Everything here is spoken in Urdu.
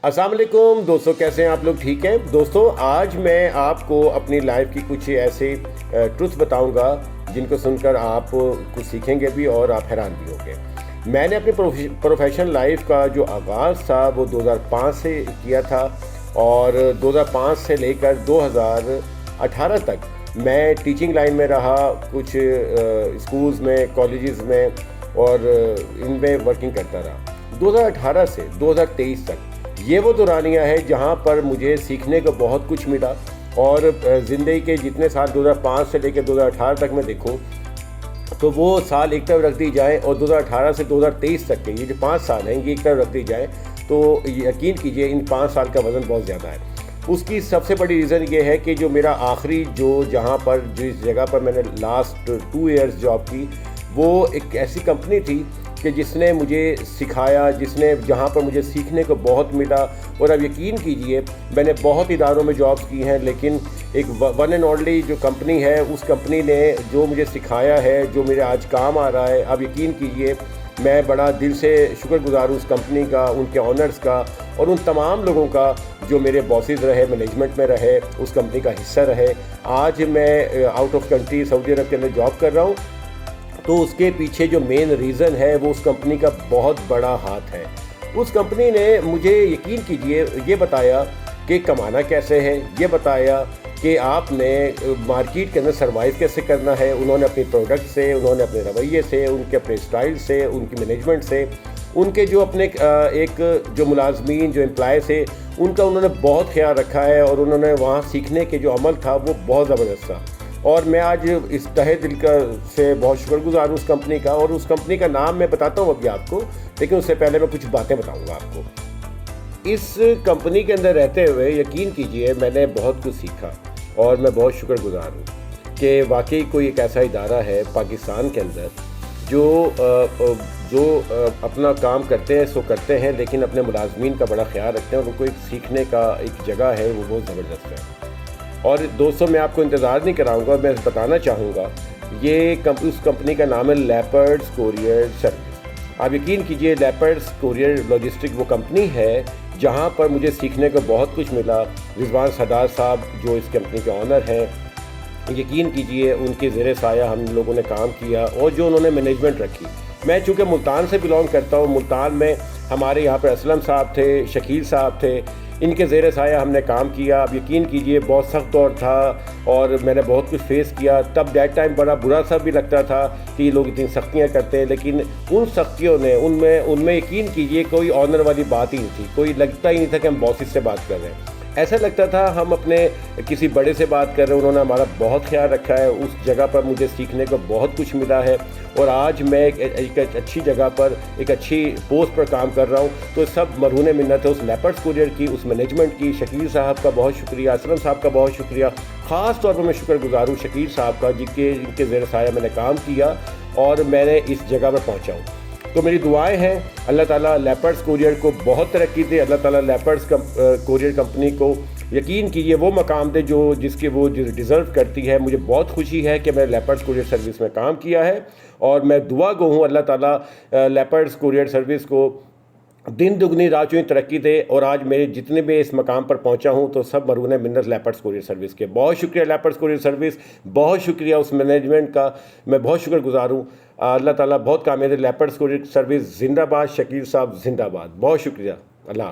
السلام علیکم دوستوں، کیسے ہیں آپ لوگ؟ ٹھیک ہیں دوستوں؟ آج میں آپ کو اپنی لائف کی کچھ ایسے ٹروتھ بتاؤں گا جن کو سن کر آپ کچھ سیکھیں گے بھی اور آپ حیران بھی ہوں گے۔ میں نے اپنی پروفیشنل لائف کا جو آغاز تھا وہ 2005 سے کیا تھا، اور 2005 سے لے کر 2018 تک میں ٹیچنگ لائن میں رہا، کچھ اسکولز میں، کالجز میں، اور ان میں ورکنگ کرتا رہا۔ 2018 سے 2023 تک یہ وہ دورانیہ ہے جہاں پر مجھے سیکھنے کو بہت کچھ ملا، اور زندگی کے جتنے سال 2005 سے لے کے 2018 تک میں دیکھوں تو وہ سال ایک طرف رکھ دی جائیں، اور 2018 سے 2023 تک کے یہ جو 5 سال ہیں یہ ایک طرف رکھ دی جائیں تو یقین کیجئے ان 5 سال کا وزن بہت زیادہ ہے۔ اس کی سب سے بڑی ریزن یہ ہے کہ جو میرا آخری جس جگہ پر میں نے لاسٹ 2 ایئرز جاب کی، وہ ایک ایسی کمپنی تھی کہ جس نے مجھے سکھایا، جہاں پر مجھے سیکھنے کو بہت ملا۔ اور اب یقین کیجئے میں نے بہت اداروں میں جابز کی ہیں، لیکن ایک ون اینڈ اونلی جو کمپنی ہے، اس کمپنی نے جو مجھے سکھایا ہے، جو میرے آج کام آ رہا ہے، اب یقین کیجئے میں بڑا دل سے شکر گزار ہوں اس کمپنی کا، ان کے آنرز کا، اور ان تمام لوگوں کا جو میرے باسز رہے، مینجمنٹ میں رہے، اس کمپنی کا حصہ رہے۔ آج میں آؤٹ آف کنٹری سعودی عرب کے اندر جاب کر رہا ہوں، تو اس کے پیچھے جو مین ریزن ہے وہ اس کمپنی کا بہت بڑا ہاتھ ہے۔ اس کمپنی نے مجھے یقین کیجئے یہ بتایا کہ کمانا کیسے ہے، یہ بتایا کہ آپ نے مارکیٹ کے اندر سروائیو کیسے کرنا ہے۔ انہوں نے اپنی پروڈکٹ سے، انہوں نے اپنے رویے سے، ان کے اپنے اسٹائل سے، ان کی مینجمنٹ سے، ان کے جو اپنے ایک جو ملازمین، جو امپلائی سے، ان کا انہوں نے بہت خیال رکھا ہے، اور انہوں نے وہاں سیکھنے کے جو عمل تھا وہ بہت زبردست تھا۔ اور میں آج اس تہہ دل سے بہت شکر گزار ہوں اس کمپنی کا، اور اس کمپنی کا نام میں بتاتا ہوں ابھی آپ کو، لیکن اس سے پہلے میں کچھ باتیں بتاؤں گا آپ کو۔ اس کمپنی کے اندر رہتے ہوئے یقین کیجئے میں نے بہت کچھ سیکھا، اور میں بہت شکر گزار ہوں کہ واقعی کوئی ایک ایسا ادارہ ہے پاکستان کے اندر جو اپنا کام کرتے ہیں سو کرتے ہیں، لیکن اپنے ملازمین کا بڑا خیال رکھتے ہیں، اور ان کو ایک سیکھنے کا ایک جگہ ہے، وہ بہت زبردست ہے۔ اور دوستوں میں آپ کو انتظار نہیں کراؤں گا، میں بتانا چاہوں گا اس کمپنی کا نام ہے لیپرڈز کوریئر سروس۔ آپ یقین کیجئے لیپرڈز کوریئر لاجسٹک وہ کمپنی ہے جہاں پر مجھے سیکھنے کو بہت کچھ ملا۔ رضوان سردار صاحب جو اس کمپنی کے آنر ہیں، یقین کیجئے ان کے زیر سایہ ہم لوگوں نے کام کیا، اور جو انہوں نے مینجمنٹ رکھی۔ میں چونکہ ملتان سے بلانگ کرتا ہوں، ملتان میں ہمارے یہاں پہ اسلم صاحب تھے، شکیل صاحب تھے، ان کے زیر سایہ ہم نے کام کیا۔ اب یقین کیجئے بہت سخت دور تھا، اور میں نے بہت کچھ فیس کیا۔ تب دیٹ ٹائم بڑا برا سا بھی لگتا تھا کہ یہ لوگ اتنی سختیاں کرتے ہیں، لیکن ان سختیوں نے ان میں یقین کیجئے کوئی آنر والی بات ہی نہیں تھی، کوئی لگتا ہی نہیں تھا کہ ہم باسز سے بات کر رہے ہیں۔ ایسا لگتا تھا ہم اپنے کسی بڑے سے بات کر رہے ہیں۔ انہوں نے ہمارا بہت خیال رکھا ہے، اس جگہ پر مجھے سیکھنے کو بہت کچھ ملا ہے، اور آج میں ایک اچھی جگہ پر، ایک اچھی پوسٹ پر کام کر رہا ہوں۔ تو سب مرہون منت ہے اس لیپرڈز کوریئر کی، اس مینجمنٹ کی۔ شکیل صاحب کا بہت شکریہ، اسلم صاحب کا بہت شکریہ۔ خاص طور پر میں شکر گزار ہوں شکیل صاحب کا، جن کے زیر سایہ میں نے کام کیا اور میں نے اس جگہ پر پہنچا ہوں۔ تو میری دعائیں ہیں اللہ تعالیٰ لیپرڈز کوریئر کو بہت ترقی دے، اللہ تعالیٰ لیپرڈز کوریئر کمپنی کو یقین کیجئے وہ مقام دے جس کے وہ ڈیزرو کرتی ہے۔ مجھے بہت خوشی ہے کہ میں لیپرڈز کوریئر سروس میں کام کیا ہے، اور میں دعا گو ہوں اللہ تعالیٰ لیپرڈز کوریئر سروس کو دن دگنی رات چوگنی ترقی دے، اور آج میرے جتنے بھی اس مقام پر پہنچا ہوں تو سب مرہون منت لیپرڈز کوریئر سروس کے۔ بہت شکریہ لیپرڈز کوریئر سروس، بہت شکریہ اس مینجمنٹ کا، میں بہت شکر گزار ہوں۔ اللہ تعالیٰ بہت کامیاب ہے۔ لیپرڈز کوریئر سروس زندہ باد، شکیل صاحب زندہ باد، بہت شکریہ، اللہ حافظ۔